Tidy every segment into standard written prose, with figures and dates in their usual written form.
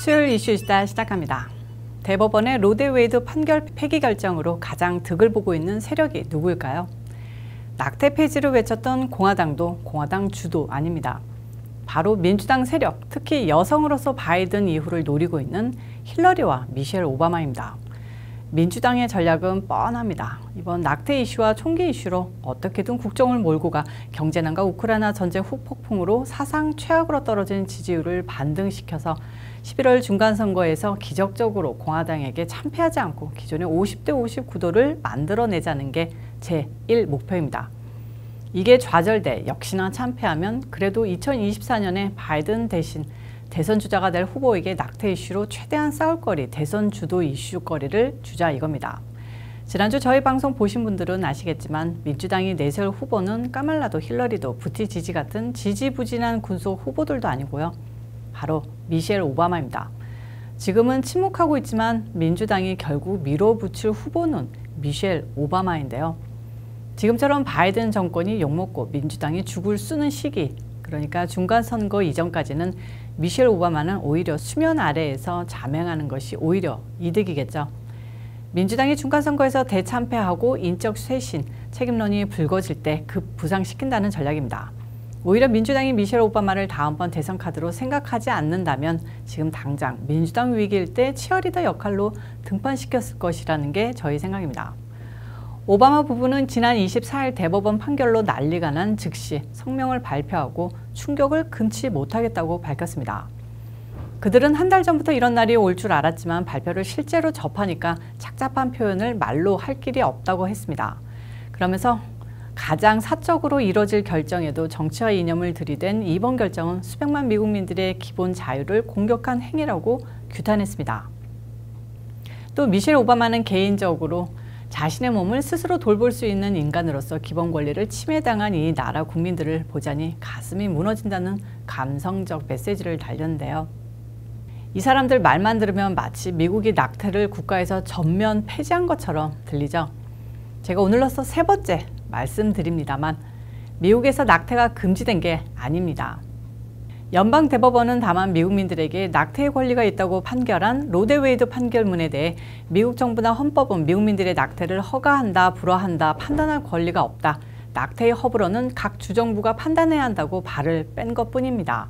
수요일 이슈이시다 시작합니다. 대법원의 로데웨이드 판결 폐기 결정으로 가장 득을 보고 있는 세력이 누구일까요? 낙태 폐지를 외쳤던 공화당도 공화당 주도 아닙니다. 바로 민주당 세력, 특히 여성으로서 바이든 이후를 노리고 있는 힐러리와 미셸 오바마입니다. 민주당의 전략은 뻔합니다. 이번 낙태 이슈와 총기 이슈로 어떻게든 국정을 몰고 가 경제난과 우크라이나 전쟁 후폭풍으로 사상 최악으로 떨어진 지지율을 반등시켜서 11월 중간선거에서 기적적으로 공화당에게 참패하지 않고 기존의 50대 50 구도를 만들어내자는 게 제1 목표입니다. 이게 좌절돼 역시나 참패하면 그래도 2024년에 바이든 대신 대선 주자가 될 후보에게 낙태 이슈로 최대한 싸울 거리, 대선 주도 이슈거리를 주자 이겁니다. 지난주 저희 방송 보신 분들은 아시겠지만 민주당이 내세울 후보는 까말라도 힐러리도 부티지지 같은 지지부진한 군소 후보들도 아니고요. 바로 미셸 오바마입니다. 지금은 침묵하고 있지만 민주당이 결국 밀어붙일 후보는 미셸 오바마인데요. 지금처럼 바이든 정권이 욕먹고 민주당이 죽을 쓰는 시기, 그러니까 중간선거 이전까지는 미셸 오바마는 오히려 수면 아래에서 자명하는 것이 오히려 이득이겠죠. 민주당이 중간선거에서 대참패하고 인적 쇄신, 책임론이 불거질 때 급 부상시킨다는 전략입니다. 오히려 민주당이 미셸 오바마를 다음번 대선 카드로 생각하지 않는다면 지금 당장 민주당 위기일 때 치어리더 역할로 등판시켰을 것이라는 게 저희 생각입니다. 오바마 부부는 지난 24일 대법원 판결로 난리가 난 즉시 성명을 발표하고 충격을 금치 못하겠다고 밝혔습니다. 그들은 한 달 전부터 이런 날이 올 줄 알았지만 발표를 실제로 접하니까 착잡한 표현을 말로 할 길이 없다고 했습니다. 그러면서 가장 사적으로 이뤄질 결정에도 정치와 이념을 들이댄 이번 결정은 수백만 미국민들의 기본 자유를 공격한 행위라고 규탄했습니다. 또 미셸 오바마는 개인적으로 자신의 몸을 스스로 돌볼 수 있는 인간으로서 기본 권리를 침해당한 이 나라 국민들을 보자니 가슴이 무너진다는 감성적 메시지를 달렸는데요. 이 사람들 말만 들으면 마치 미국이 낙태를 국가에서 전면 폐지한 것처럼 들리죠. 제가 오늘로써 세 번째 말씀드립니다만 미국에서 낙태가 금지된 게 아닙니다. 연방대법원은 다만 미국민들에게 낙태의 권리가 있다고 판결한 로데웨이드 판결문에 대해 미국 정부나 헌법은 미국민들의 낙태를 허가한다, 불허한다, 판단할 권리가 없다. 낙태의 허불호는 각 주정부가 판단해야 한다고 발을 뺀 것뿐입니다.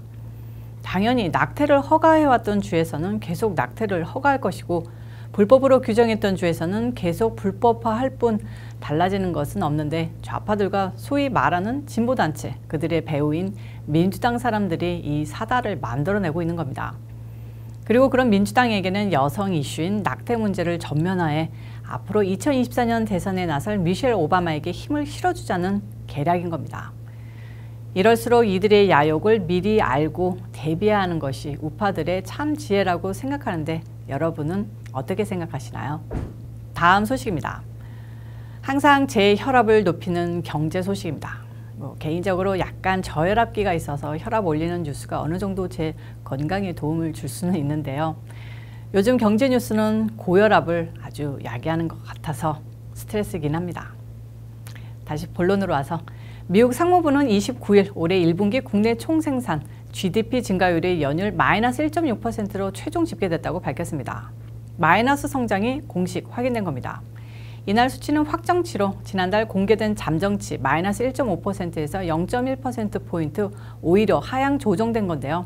당연히 낙태를 허가해왔던 주에서는 계속 낙태를 허가할 것이고 불법으로 규정했던 주에서는 계속 불법화할 뿐 달라지는 것은 없는데 좌파들과 소위 말하는 진보단체, 그들의 배우인 민주당 사람들이 이 사달을 만들어내고 있는 겁니다. 그리고 그런 민주당에게는 여성 이슈인 낙태 문제를 전면화해 앞으로 2024년 대선에 나설 미셸 오바마에게 힘을 실어주자는 계략인 겁니다. 이럴수록 이들의 야욕을 미리 알고 대비해야 하는 것이 우파들의 참 지혜라고 생각하는데 여러분은 어떻게 생각하시나요? 다음 소식입니다. 항상 제 혈압을 높이는 경제 소식입니다. 개인적으로 약간 저혈압기가 있어서 혈압 올리는 뉴스가 어느 정도 제 건강에 도움을 줄 수는 있는데요. 요즘 경제 뉴스는 고혈압을 아주 야기하는 것 같아서 스트레스긴 합니다. 다시 본론으로 와서 미국 상무부는 29일 올해 1분기 국내 총생산 GDP 증가율이 연율 마이너스 1.6%로 최종 집계됐다고 밝혔습니다. 마이너스 성장이 공식 확인된 겁니다. 이날 수치는 확정치로 지난달 공개된 잠정치 마이너스 1.5%에서 0.1%포인트 오히려 하향 조정된 건데요.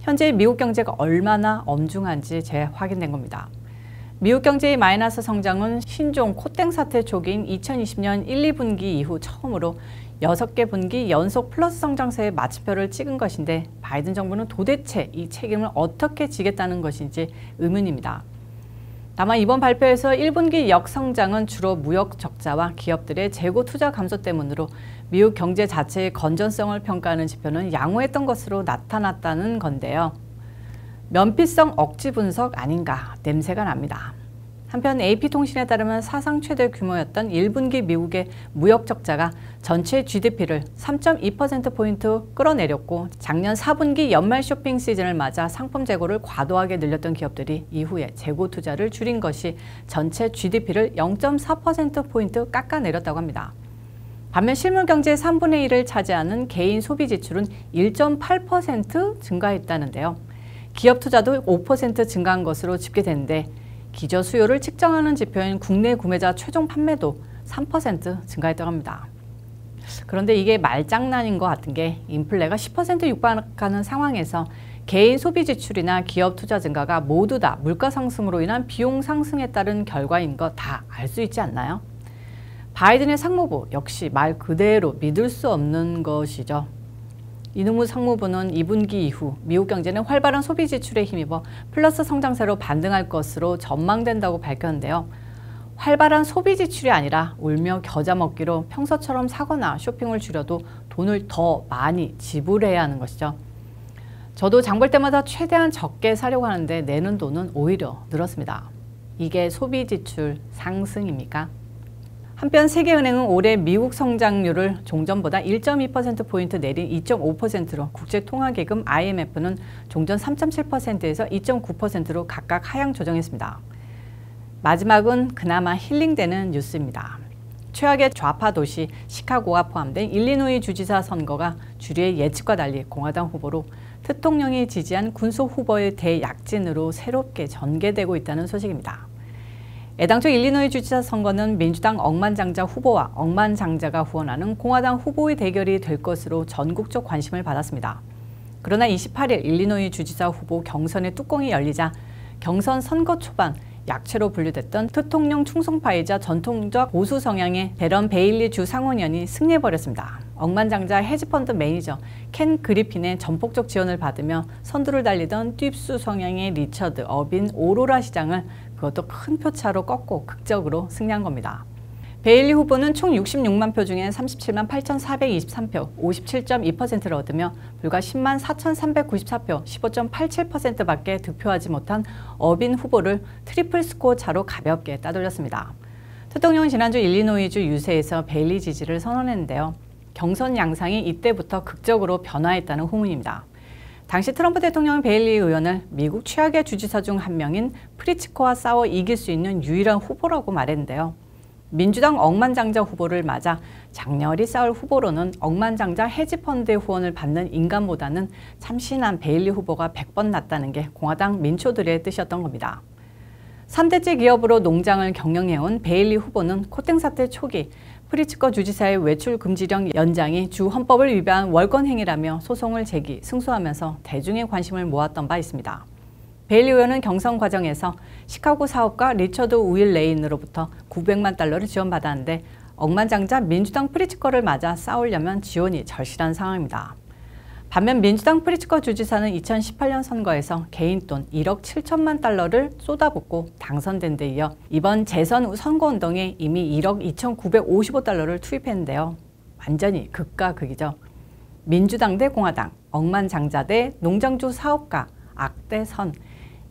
현재 미국 경제가 얼마나 엄중한지 재확인된 겁니다. 미국 경제의 마이너스 성장은 신종 코땡 사태 초기인 2020년 1, 2분기 이후 처음으로 6개 분기 연속 플러스 성장세에 마침표를 찍은 것인데 바이든 정부는 도대체 이 책임을 어떻게 지겠다는 것인지 의문입니다. 다만 이번 발표에서 1분기 역성장은 주로 무역 적자와 기업들의 재고 투자 감소 때문으로 미국 경제 자체의 건전성을 평가하는 지표는 양호했던 것으로 나타났다는 건데요. 면피성 억지 분석 아닌가 냄새가 납니다. 한편 AP통신에 따르면 사상 최대 규모였던 1분기 미국의 무역 적자가 전체 GDP를 3.2%포인트 끌어내렸고 작년 4분기 연말 쇼핑 시즌을 맞아 상품 재고를 과도하게 늘렸던 기업들이 이후에 재고 투자를 줄인 것이 전체 GDP를 0.4%포인트 깎아내렸다고 합니다. 반면 실물 경제의 3분의 1을 차지하는 개인 소비 지출은 1.8% 증가했다는데요. 기업 투자도 5% 증가한 것으로 집계되는데 기저 수요를 측정하는 지표인 국내 구매자 최종 판매도 3% 증가했다고 합니다. 그런데 이게 말장난인 것 같은 게 인플레가 10% 육박하는 상황에서 개인 소비 지출이나 기업 투자 증가가 모두 다 물가 상승으로 인한 비용 상승에 따른 결과인 거 다 알 수 있지 않나요? 바이든의 상무부 역시 말 그대로 믿을 수 없는 것이죠. 이누무 상무부는 2분기 이후 미국 경제는 활발한 소비 지출에 힘입어 플러스 성장세로 반등할 것으로 전망된다고 밝혔는데요. 활발한 소비 지출이 아니라 울며 겨자 먹기로 평소처럼 사거나 쇼핑을 줄여도 돈을 더 많이 지불해야 하는 것이죠. 저도 장볼 때마다 최대한 적게 사려고 하는데 내는 돈은 오히려 늘었습니다. 이게 소비 지출 상승입니까? 한편 세계은행은 올해 미국 성장률을 종전보다 1.2%포인트 내린 2.5%로 국제통화기금 IMF는 종전 3.7%에서 2.9%로 각각 하향 조정했습니다. 마지막은 그나마 힐링되는 뉴스입니다. 최악의 좌파 도시 시카고가 포함된 일리노이 주지사 선거가 주류의 예측과 달리 공화당 후보로 대통령이 지지한 군소 후보의 대약진으로 새롭게 전개되고 있다는 소식입니다. 애당초 일리노이 주지사 선거는 민주당 억만장자 후보와 억만장자가 후원하는 공화당 후보의 대결이 될 것으로 전국적 관심을 받았습니다. 그러나 28일 일리노이 주지사 후보 경선의 뚜껑이 열리자 경선 선거 초반 약체로 분류됐던 대통령 충성파이자 전통적 보수 성향의 데런 베일리 주 상원의원이 승리해버렸습니다. 억만장자 헤지펀드 매니저 켄 그리핀의 전폭적 지원을 받으며 선두를 달리던 뎁수 성향의 리처드 어빈 오로라 시장을 그것도 큰 표차로 꺾고 극적으로 승리한 겁니다. 베일리 후보는 총 66만 표 중에 37만 8,423표, 57.2%를 얻으며 불과 10만 4,394표, 15.87%밖에 득표하지 못한 어빈 후보를 트리플 스코어 차로 가볍게 따돌렸습니다. 대통령은 지난주 일리노이주 유세에서 베일리 지지를 선언했는데요. 경선 양상이 이때부터 극적으로 변화했다는 후문입니다. 당시 트럼프 대통령은 베일리 의원을 미국 최악의 주지사 중 한 명인 프리츠커와 싸워 이길 수 있는 유일한 후보라고 말했는데요. 민주당 억만장자 후보를 맞아 장렬히 싸울 후보로는 억만장자 헤지펀드의 후원을 받는 인간보다는 참신한 베일리 후보가 100번 낫다는 게 공화당 민초들의 뜻이었던 겁니다. 3대째 기업으로 농장을 경영해온 베일리 후보는 코땡 사태 초기 프리츠커 주지사의 외출 금지령 연장이 주 헌법을 위반한 월권 행위라며 소송을 제기, 승소하면서 대중의 관심을 모았던 바 있습니다. 베일리 의원은 경선 과정에서 시카고 사업가 리처드 우일 레인으로부터 900만 달러를 지원받았는데 억만장자 민주당 프리츠커를 맞아 싸우려면 지원이 절실한 상황입니다. 반면 민주당 프리츠커 주지사는 2018년 선거에서 개인 돈 1억 7천만 달러를 쏟아붓고 당선된 데 이어 이번 재선 후 선거운동에 이미 1억 2,955달러를 투입했는데요. 완전히 극과 극이죠. 민주당 대 공화당, 억만장자 대 농장주 사업가, 악 대 선.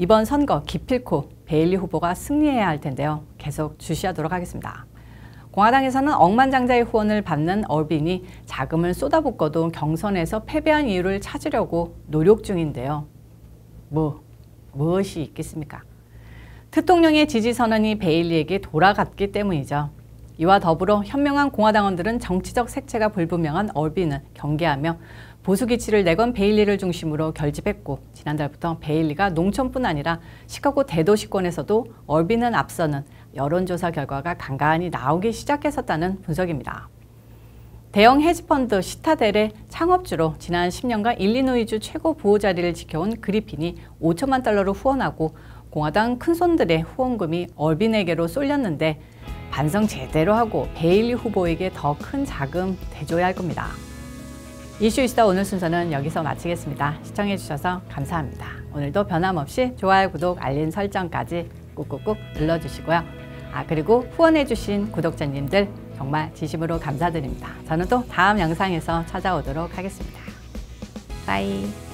이번 선거 기필코 베일리 후보가 승리해야 할 텐데요. 계속 주시하도록 하겠습니다. 공화당에서는 억만장자의 후원을 받는 어빈이 자금을 쏟아붓고도 경선에서 패배한 이유를 찾으려고 노력 중인데요. 무엇이 있겠습니까? 대통령의 지지 선언이 베일리에게 돌아갔기 때문이죠. 이와 더불어 현명한 공화당원들은 정치적 색채가 불분명한 얼빈을 경계하며 보수 기치를 내건 베일리를 중심으로 결집했고 지난달부터 베일리가 농촌뿐 아니라 시카고 대도시권에서도 얼빈은 앞서는 여론조사 결과가 간간히 나오기 시작했었다는 분석입니다. 대형 헤지펀드 시타델의 창업주로 지난 10년간 일리노이주 최고 보호 자리를 지켜온 그리핀이 5천만 달러로 후원하고 공화당 큰손들의 후원금이 얼빈에게로 쏠렸는데 반성 제대로 하고 베일리 후보에게 더 큰 자금 대줘야 할 겁니다. 이슈이스타 오늘 순서는 여기서 마치겠습니다. 시청해주셔서 감사합니다. 오늘도 변함없이 좋아요, 구독, 알림 설정까지 꾹꾹꾹 눌러주시고요. 그리고 후원해주신 구독자님들 정말 진심으로 감사드립니다. 저는 또 다음 영상에서 찾아오도록 하겠습니다. 빠이.